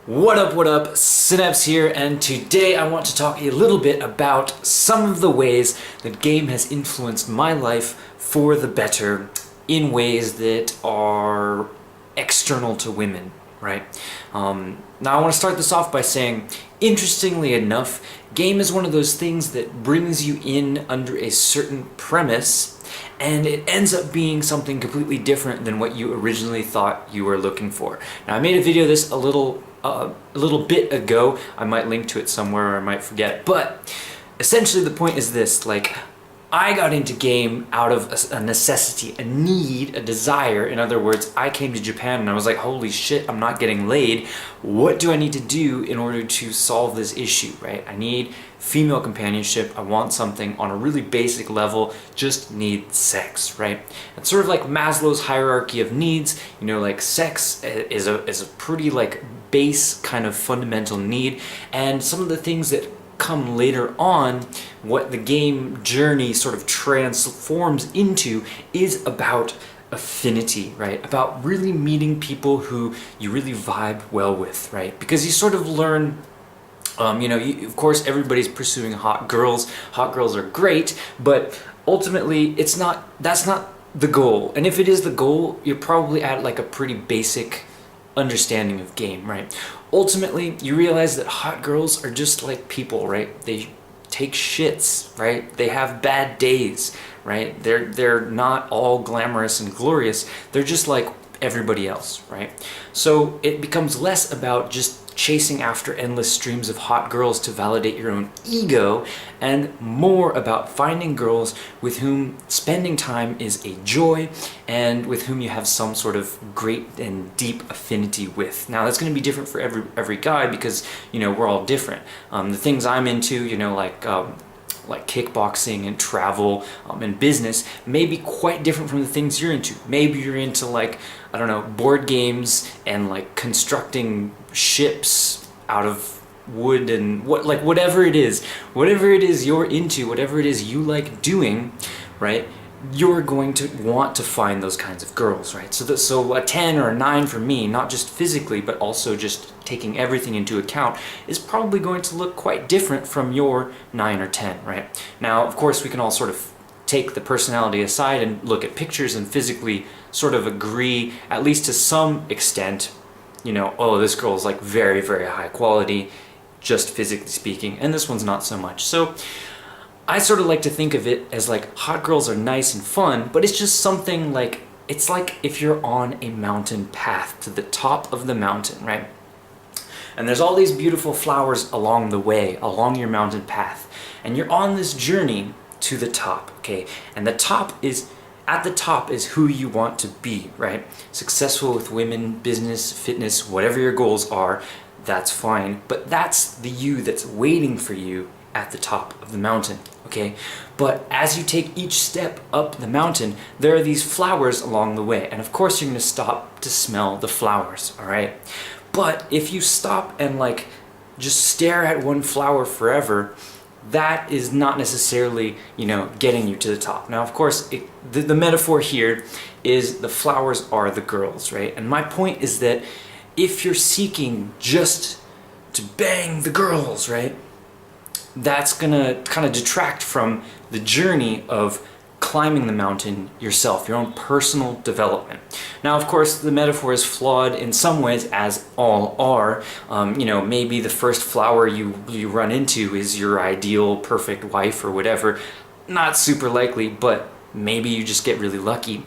What up, Synapse here, and today I want to talk a little bit about some of the ways that game has influenced my life for the better in ways that are external to women, right? Now I want to start this off by saying, interestingly enough, game is one of those things that brings you in under a certain premise and it ends up being something completely different than what you originally thought you were looking for. Now I made a video of this a little bit ago. I might link to it somewhere or I might forget, but essentially the point is this: like, I got into game out of a necessity, a need, a desire. In other words, I came to Japan and I was like, holy shit, I'm not getting laid. What do I need to do in order to solve this issue, right? I need female companionship. I want something on a really basic level, just need sex, right? It's sort of like Maslow's hierarchy of needs. You know, like sex is a pretty like base kind of fundamental need, and some of the things that come later on, what the game journey sort of transforms into, is about affinity, right? About really meeting people who you really vibe well with, right? Because you sort of learn, of course everybody's pursuing hot girls. Hot girls are great, but ultimately that's not the goal. And if it is the goal, you're probably at like a pretty basic understanding of game, right? Ultimately, you realize that hot girls are just like people, right? They take shits, right? They have bad days, right? They're not all glamorous and glorious. They're just like everybody else, right? So it becomes less about just chasing after endless streams of hot girls to validate your own ego, and more about finding girls with whom spending time is a joy and with whom you have some sort of great and deep affinity with. Now that's going to be different for every guy because, we're all different. The things I'm into, like kickboxing and travel and business may be quite different from the things you're into. Maybe you're into, like, I don't know, board games and like constructing ships out of wood and whatever it is you're into, whatever it is you like doing, right? You're going to want to find those kinds of girls, right? So a 10 or a 9 for me, not just physically, but also just taking everything into account, is probably going to look quite different from your 9 or 10, right? Now, of course, we can all sort of take the personality aside and look at pictures and physically sort of agree, at least to some extent, oh, this girl's like very, very high quality, just physically speaking, and this one's not so much. So I sort of like to think of it as like hot girls are nice and fun, but it's just something like, it's like if you're on a mountain path to the top of the mountain, right? And there's all these beautiful flowers along the way, along your mountain path. And you're on this journey to the top, okay? And at the top is who you want to be, right? Successful with women, business, fitness, whatever your goals are, that's fine. But that's the you that's waiting for you at the top of the mountain, okay? But as you take each step up the mountain, there are these flowers along the way. And of course you're gonna stop to smell the flowers, all right? But if you stop and like just stare at one flower forever, that is not necessarily, getting you to the top. Now, of course, the metaphor here is the flowers are the girls, right? And my point is that if you're seeking just to bang the girls, right, that's gonna kind of detract from the journey of climbing the mountain yourself, your own personal development. Now, of course, the metaphor is flawed in some ways, as all are. Maybe the first flower you run into is your ideal perfect wife or whatever. Not super likely, but maybe you just get really lucky.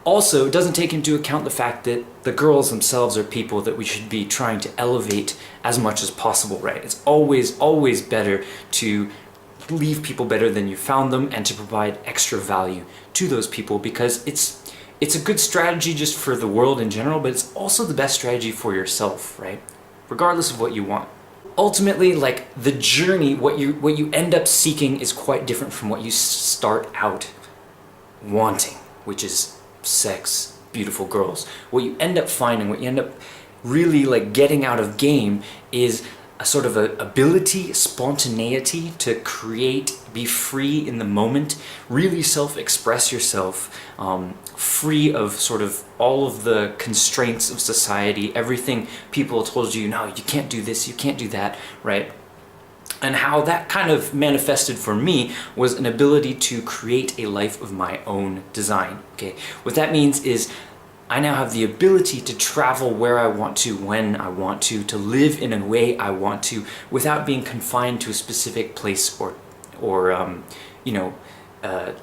Also, it doesn't take into account the fact that the girls themselves are people that we should be trying to elevate as much as possible, right? It's always better to leave people better than you found them and to provide extra value to those people, because it's a good strategy just for the world in general, but it's also the best strategy for yourself, right? Regardless of what you want. Ultimately, like, the journey, what you end up seeking is quite different from what you start out wanting, which is sex, beautiful girls. What you end up finding, what you end up really like getting out of game is a sort of a ability, spontaneity to create, be free in the moment, really self-express yourself, free of sort of all of the constraints of society, everything people told you, no, you can't do this, you can't do that, right? And how that kind of manifested for me was an ability to create a life of my own design, okay? What that means is I now have the ability to travel where I want to, when I want to live in a way I want to, without being confined to a specific place or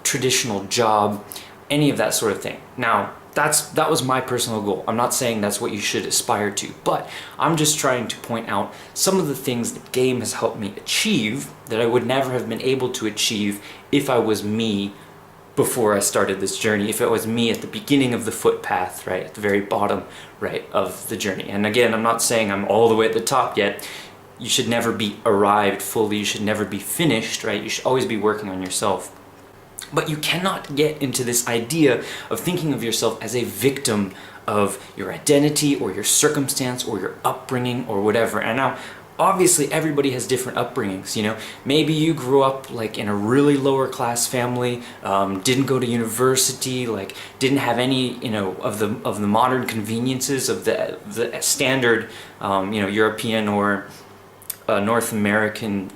traditional job, any of that sort of thing. Now, that was my personal goal. I'm not saying that's what you should aspire to, but I'm just trying to point out some of the things that game has helped me achieve that I would never have been able to achieve if I was me before I started this journey, if it was me at the beginning of the footpath, right, at the very bottom, right, of the journey. And again, I'm not saying I'm all the way at the top yet. You should never be arrived fully, you should never be finished, right? You should always be working on yourself. But you cannot get into this idea of thinking of yourself as a victim of your identity or your circumstance or your upbringing or whatever. And now, obviously everybody has different upbringings, you know. Maybe you grew up like in a really lower class family, didn't go to university, like didn't have any, you know, of the modern conveniences of the standard, European or North American,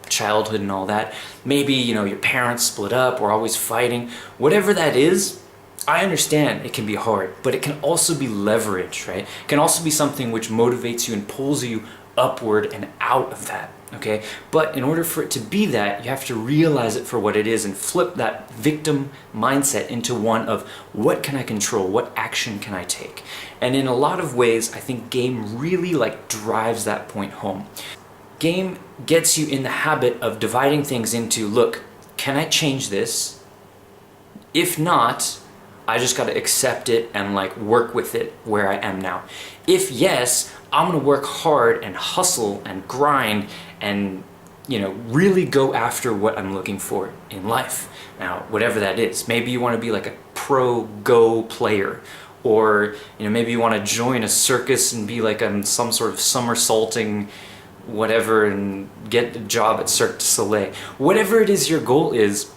childhood and all that. Maybe, your parents split up or always fighting. Whatever that is, I understand it can be hard, but it can also be leverage, right? It can also be something which motivates you and pulls you upward and out of that, okay? But in order for it to be that, you have to realize it for what it is and flip that victim mindset into one of what can I control? What action can I take? And in a lot of ways, I think game really drives that point home. Game gets you in the habit of dividing things into, look, can I change this? If not, I just got to accept it and work with it where I am now. If yes, I'm going to work hard and hustle and grind and really go after what I'm looking for in life. Now, whatever that is, maybe you want to be like a pro Go player, or maybe you want to join a circus and be like some sort of somersaulting whatever and get a job at Cirque du Soleil. Whatever it is your goal is,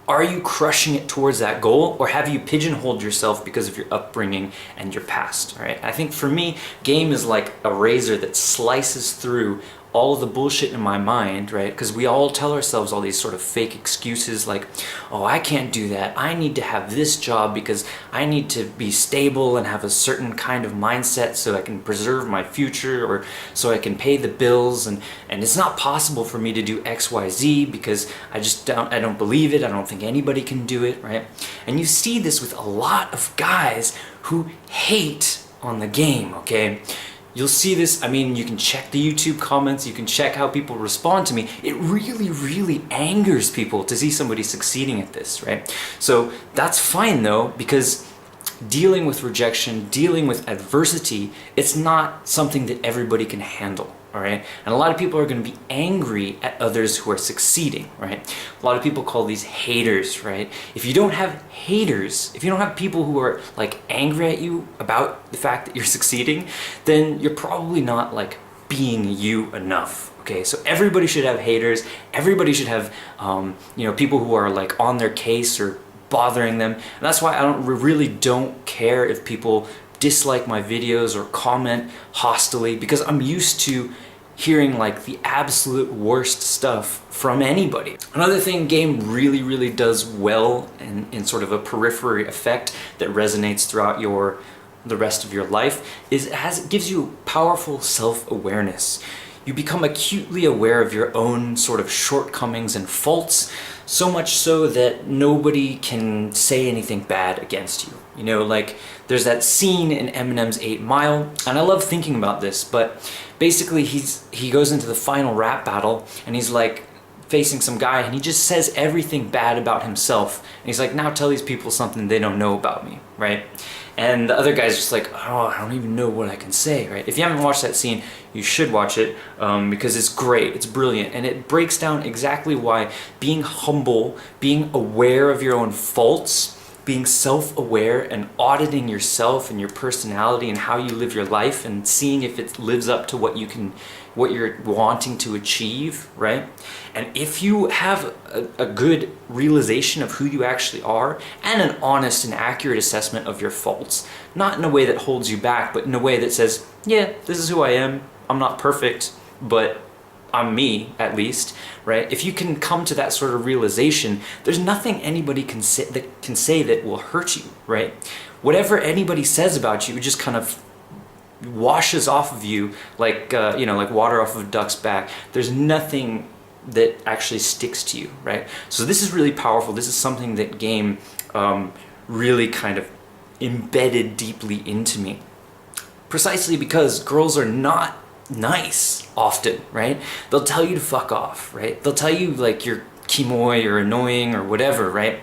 are you crushing it towards that goal, or have you pigeonholed yourself because of your upbringing and your past? All right? I think for me, game is like a razor that slices through all of the bullshit in my mind, right? Because we all tell ourselves all these sort of fake excuses like, oh, I can't do that. I need to have this job because I need to be stable and have a certain kind of mindset so I can preserve my future, or so I can pay the bills, and it's not possible for me to do X, Y, Z because I don't believe it. I don't think anybody can do it, right? And you see this with a lot of guys who hate on the game, okay? You'll see this, you can check the YouTube comments, you can check how people respond to me. It really, really angers people to see somebody succeeding at this, right? So that's fine though, because dealing with rejection, dealing with adversity, it's not something that everybody can handle, all right? And a lot of people are going to be angry at others who are succeeding, right? A lot of people call these haters, right? If you don't have haters, if you don't have people who are angry at you about the fact that you're succeeding, then you're probably not being you enough. Okay, so everybody should have haters. Everybody should have people who are on their case or bothering them. And that's why I really don't care if people dislike my videos or comment hostilely, because I'm used to hearing the absolute worst stuff from anybody. Another thing game really, really does well, and in sort of a periphery effect that resonates throughout the rest of your life, is it gives you powerful self-awareness. You become acutely aware of your own sort of shortcomings and faults, so much so that nobody can say anything bad against you. There's that scene in Eminem's 8 Mile, and I love thinking about this, but basically he goes into the final rap battle, and he's facing some guy, and he just says everything bad about himself. And he's like, now tell these people something they don't know about me, right? And the other guy's just like, oh, I don't even know what I can say, right? If you haven't watched that scene, you should watch it because it's great, it's brilliant, and it breaks down exactly why being humble, being aware of your own faults, being self-aware and auditing yourself and your personality and how you live your life and seeing if it lives up to what you're wanting to achieve, right? And if you have a good realization of who you actually are and an honest and accurate assessment of your faults, not in a way that holds you back, but in a way that says, yeah, this is who I am. I'm not perfect, but I'm me, at least, right? If you can come to that sort of realization, there's nothing anybody can say that will hurt you, right? Whatever anybody says about you, it just kind of washes off of you like like water off of a duck's back. There's nothing that actually sticks to you, right? So this is really powerful. This is something that game really kind of embedded deeply into me, precisely because girls are not nice often, right? They'll tell you to fuck off, right? They'll tell you like you're kimoy or annoying or whatever, right?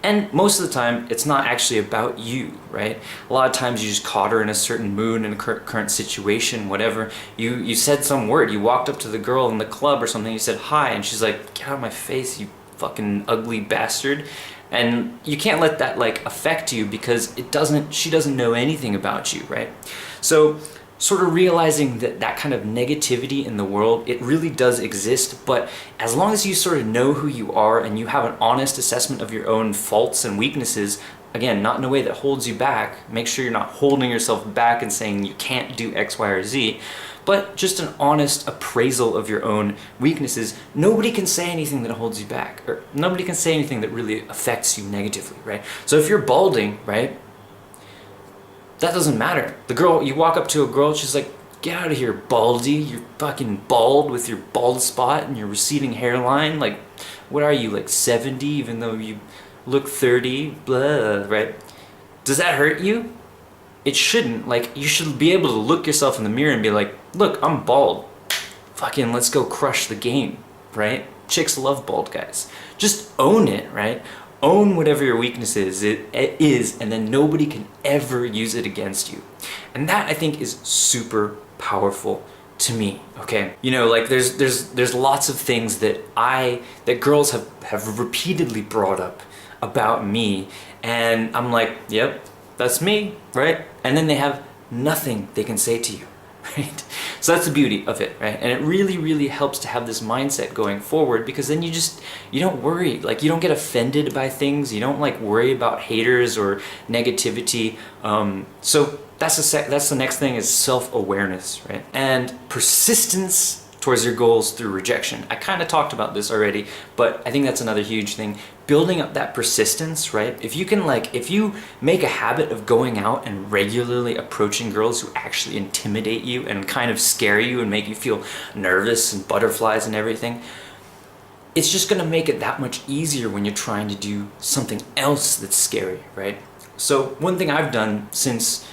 And most of the time, it's not actually about you, right? A lot of times you just caught her in a certain mood, in a current situation, whatever. You said some word, you walked up to the girl in the club or something, you said hi, and she's like, get out of my face, you fucking ugly bastard. And you can't let that like affect you because she doesn't know anything about you, right? So sort of realizing that kind of negativity in the world, it really does exist, but as long as you sort of know who you are and you have an honest assessment of your own faults and weaknesses, again, not in a way that holds you back, make sure you're not holding yourself back and saying you can't do X, Y, or Z, but just an honest appraisal of your own weaknesses, nobody can say anything that holds you back, or nobody can say anything that really affects you negatively, right? So if you're balding, right, that doesn't matter. The girl, you walk up to a girl, she's like, get out of here, baldy. You're fucking bald with your bald spot and your receding hairline. Like, what are you, like 70, even though you look 30? Blah, right? Does that hurt you? It shouldn't. Like, you should be able to look yourself in the mirror and be like, look, I'm bald. Fucking let's go crush the game, right? Chicks love bald guys. Just own it, right? Own whatever your weakness is, it is, and then nobody can ever use it against you. And that, I think, is super powerful to me, okay? You know, like there's lots of things that girls have repeatedly brought up about me, and I'm like, yep, that's me, right? And then they have nothing they can say to you, right? So that's the beauty of it, right? And it really, really helps to have this mindset going forward, because then you don't worry, like you don't get offended by things, you don't like worry about haters or negativity. So that's the next thing, is self-awareness, right? And persistence towards your goals through rejection. I kind of talked about this already, but I think that's another huge thing. Building up that persistence, right? If you make a habit of going out and regularly approaching girls who actually intimidate you and kind of scare you and make you feel nervous and butterflies and everything, it's just gonna make it that much easier when you're trying to do something else that's scary, right? So one thing I've done since,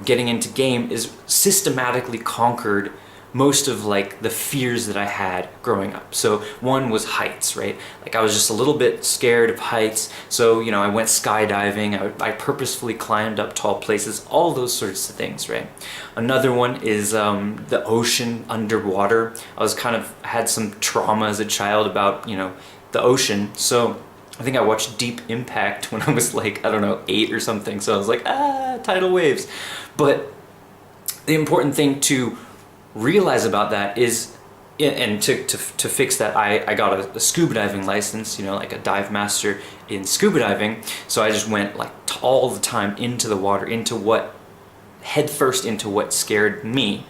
getting into game is systematically conquered most of like the fears that I had growing up. So one was heights, right? Like I was just a little bit scared of heights. So, I went skydiving, I purposefully climbed up tall places, all those sorts of things, right? Another one is the ocean underwater. I had some trauma as a child about, the ocean. So I think I watched Deep Impact when I was like, 8 or something. So I was like, tidal waves. But the important thing to realize about that is, and to fix that, I got a scuba diving license, like a dive master in scuba diving. So I just went like all the time into the water, head first into what scared me,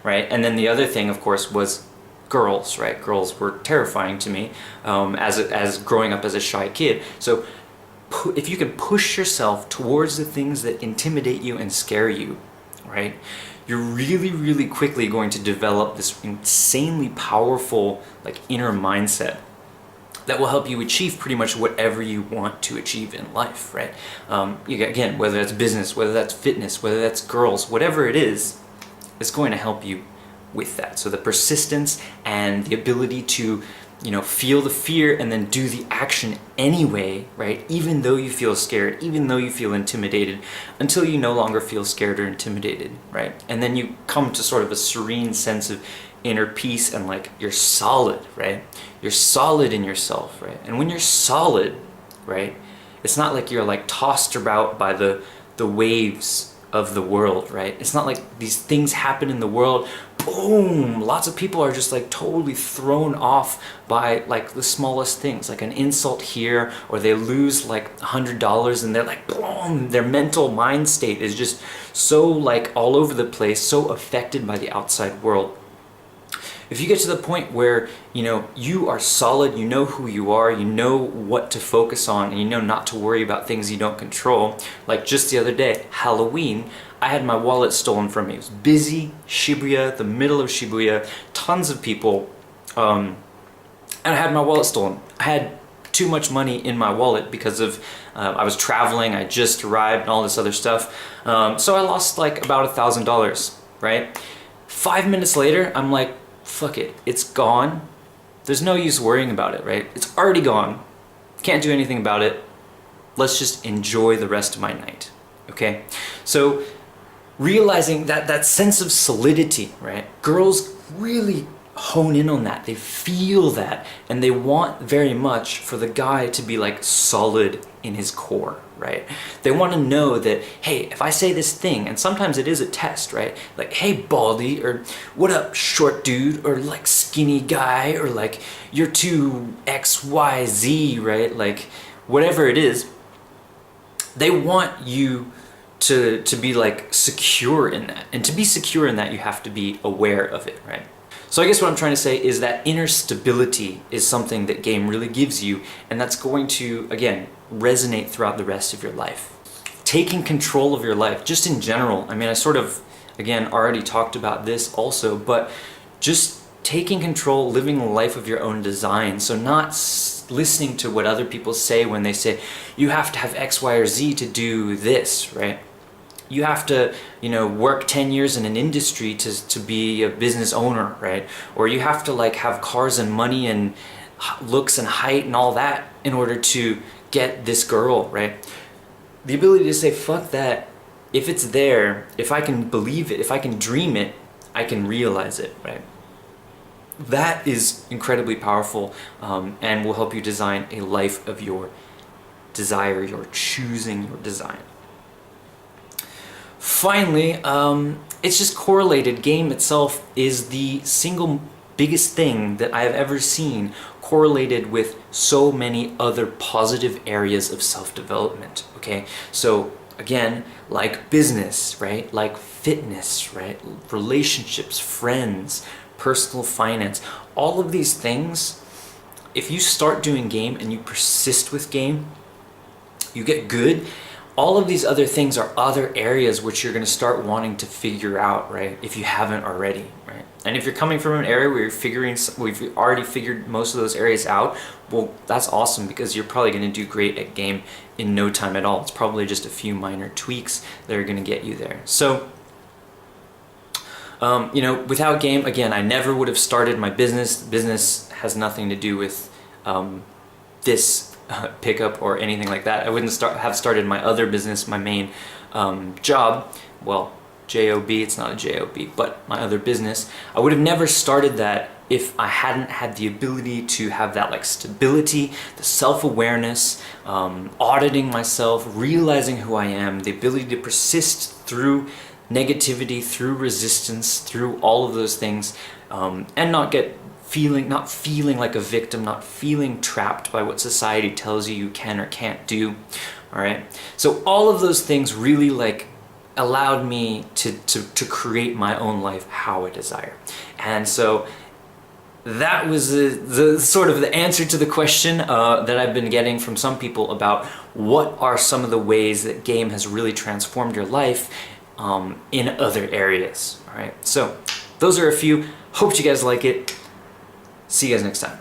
right? And then the other thing, of course, was girls, right? Girls were terrifying to me as growing up as a shy kid. So if you can push yourself towards the things that intimidate you and scare you, right, you're really, really quickly going to develop this insanely powerful like inner mindset that will help you achieve pretty much whatever you want to achieve in life, right? Again, whether that's business, whether that's fitness, whether that's girls, whatever it is, it's going to help you with that. So the persistence and the ability to feel the fear and then do the action anyway, right? Even though you feel scared, even though you feel intimidated, until you no longer feel scared or intimidated, right? And then you come to sort of a serene sense of inner peace and like you're solid, right? You're solid in yourself, right? And when you're solid, right, It's not like you're like tossed about by the waves of the world, right? It's not like these things happen in the world, boom, lots of people are just like totally thrown off by like the smallest things, like an insult here, or they lose like $100 and they're like, boom, their mental mind state is just so like all over the place, so affected by the outside world. If you get to the point where, you know, you are solid, you know who you are, you know what to focus on, and you know not to worry about things you don't control. Like just the other day, Halloween, I had my wallet stolen from me. It was busy, Shibuya, the middle of Shibuya, tons of people, and I had my wallet stolen. I had too much money in my wallet because of, I was traveling, I just arrived and all this other stuff. So I lost like about $1,000, right? 5 minutes later, I'm like, fuck it, it's gone. There's no use worrying about it, right? It's already gone. Can't do anything about it. Let's just enjoy the rest of my night, okay? So realizing that sense of solidity, right? Girls really hone in on that. They feel that, and they want very much for the guy to be like solid in his core, right? They want to know that, hey, if I say this thing, and sometimes it is a test, right? Like, hey, baldy, or what up, short dude, or like skinny guy, or like you're too XYZ, right? Like whatever it is, they want you to be like secure in that. And to be secure in that, you have to be aware of it, right? So I guess what I'm trying to say is that inner stability is something that game really gives you, and that's going to, again, resonate throughout the rest of your life. Taking control of your life, just in general. I mean, I sort of, again, already talked about this also, but just taking control, living a life of your own design. So not listening to what other people say when they say, you have to have X, Y, or Z to do this, right? You have to, you know, work 10 years in an industry to be a business owner, right? Or you have to like have cars and money and looks and height and all that in order to get this girl, right? The ability to say, fuck that. If it's there, if I can believe it, if I can dream it, I can realize it, right? That is incredibly powerful, and will help you design a life of your desire, your choosing your design. Finally, it's just correlated. Game itself is the single biggest thing that I have ever seen correlated with so many other positive areas of self-development, okay? So again, like business, right? Like fitness, right? Relationships, friends, personal finance, all of these things, if you start doing game and you persist with game, you get good. All of these other things are other areas which you're going to start wanting to figure out, right? If you haven't already, right? And if you're coming from an area where we've already figured most of those areas out, well, that's awesome, because you're probably going to do great at game in no time at all. It's probably just a few minor tweaks that are going to get you there. So, you know, without game, again, I never would have started my business. Business has nothing to do with this pickup or anything like that. I wouldn't have started my other business, my main job, well, J-O-B, it's not a J-O-B, but my other business. I would have never started that if I hadn't had the ability to have that like stability, the self-awareness, auditing myself, realizing who I am, the ability to persist through negativity, through resistance, through all of those things, and not feeling like a victim, not feeling trapped by what society tells you can or can't do. All right. So all of those things really like allowed me to create my own life how I desire. And so that was the sort of the answer to the question that I've been getting from some people about what are some of the ways that game has really transformed your life in other areas. All right. So those are a few. Hope you guys like it. See you guys next time.